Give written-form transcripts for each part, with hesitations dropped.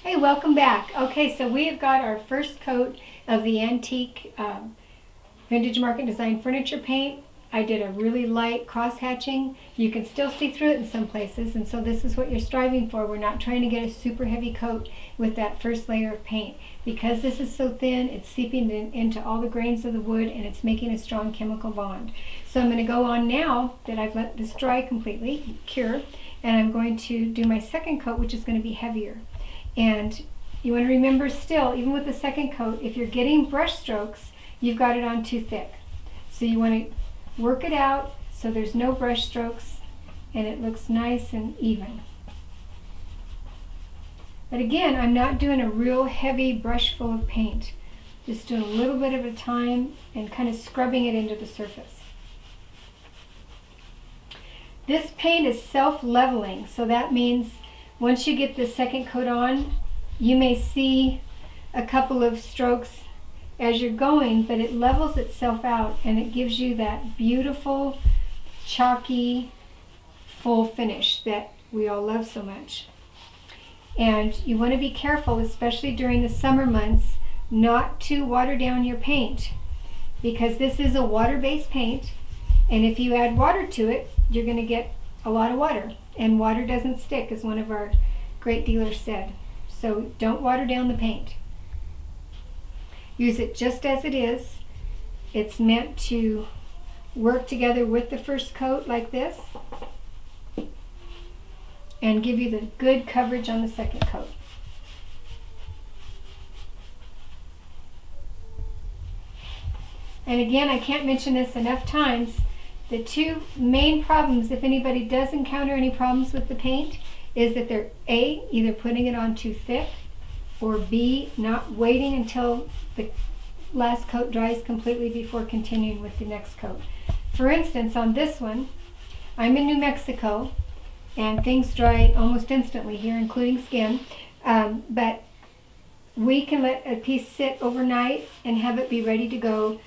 Hey, welcome back. Okay, so we have got our first coat of the antique vintage market design furniture paint. I did a really light cross hatching. You can still see through it in some places, and so this is what you're striving for. We're not trying to get a super heavy coat with that first layer of paint. Because this is so thin, it's seeping into all the grains of the wood, and it's making a strong chemical bond. So I'm going to go on now that I've let this dry completely, cure, and I'm going to do my second coat, which is going to be heavier. And you want to remember still, even with the second coat, if you're getting brush strokes, you've got it on too thick. So you want to work it out so there's no brush strokes and it looks nice and even. But again, I'm not doing a real heavy brush full of paint. Just doing a little bit at a time and kind of scrubbing it into the surface. This paint is self-leveling, so that means once you get the second coat on, you may see a couple of strokes as you're going, but it levels itself out and it gives you that beautiful, chalky, full finish that we all love so much. And you want to be careful, especially during the summer months, not to water down your paint, because this is a water-based paint, and if you add water to it, you're going to get a lot of water. And water doesn't stick, as one of our great dealers said. So don't water down the paint. Use it just as it is. It's meant to work together with the first coat like this and give you the good coverage on the second coat. And again, I can't mention this enough times. The two main problems, if anybody does encounter any problems with the paint, is that they're A, either putting it on too thick, or B, not waiting until the last coat dries completely before continuing with the next coat. For instance, on this one, I'm in New Mexico, and things dry almost instantly here, including skin, but we can let a piece sit overnight and have it be ready to go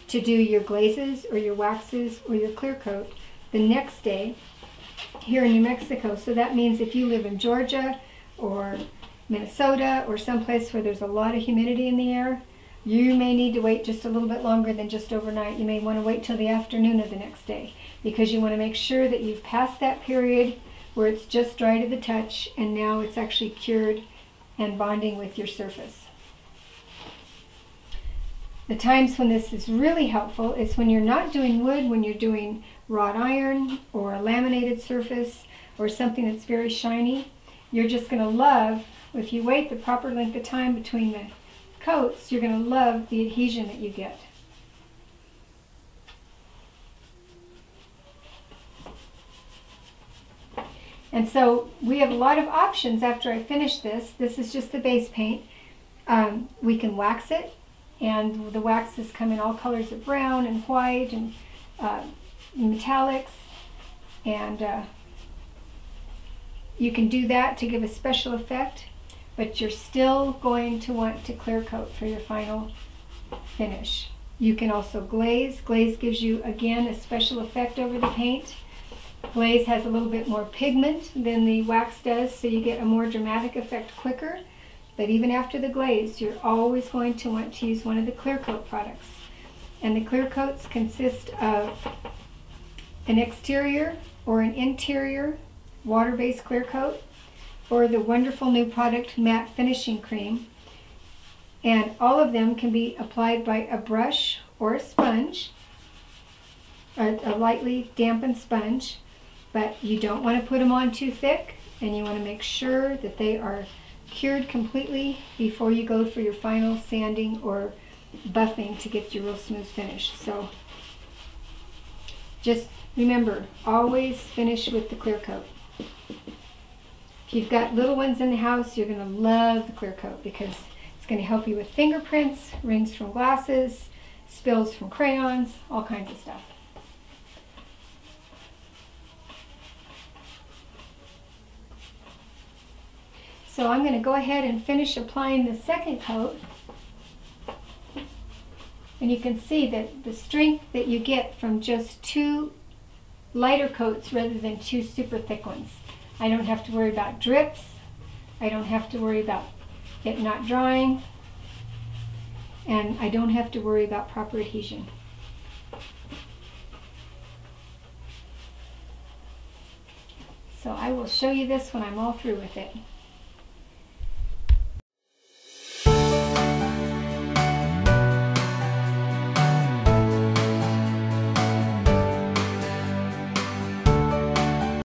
to do your glazes or your waxes or your clear coat the next day here in New Mexico. So that means if you live in Georgia or Minnesota or someplace where there's a lot of humidity in the air, you may need to wait just a little bit longer than just overnight. You may want to wait till the afternoon of the next day, because you want to make sure that you've passed that period where it's just dry to the touch and now it's actually cured and bonding with your surface. The times when this is really helpful is when you're not doing wood, when you're doing wrought iron or a laminated surface or something that's very shiny. You're just going to love, if you wait the proper length of time between the coats, you're going to love the adhesion that you get. And so we have a lot of options after I finish this. This is just the base paint. We can wax it, and the waxes come in all colors of brown and white and metallics, and you can do that to give a special effect, but you're still going to want to clear coat for your final finish. You can also glaze. Glaze gives you, again, a special effect over the paint. Glaze has a little bit more pigment than the wax does, so you get a more dramatic effect quicker. But even after the glaze, you're always going to want to use one of the clear coat products. And the clear coats consist of an exterior or an interior water-based clear coat, or the wonderful new product Matte Finishing Cream. And all of them can be applied by a brush or a sponge, a lightly dampened sponge, but you don't want to put them on too thick, and you want to make sure that they are cured completely before you go for your final sanding or buffing to get your real smooth finish. So just remember, always finish with the clear coat. If you've got little ones in the house, you're going to love the clear coat, because it's going to help you with fingerprints, rings from glasses, spills from crayons, all kinds of stuff. So I'm going to go ahead and finish applying the second coat. And you can see that the strength that you get from just two lighter coats rather than two super thick ones. I don't have to worry about drips. I don't have to worry about it not drying, and I don't have to worry about proper adhesion. So I will show you this when I'm all through with it.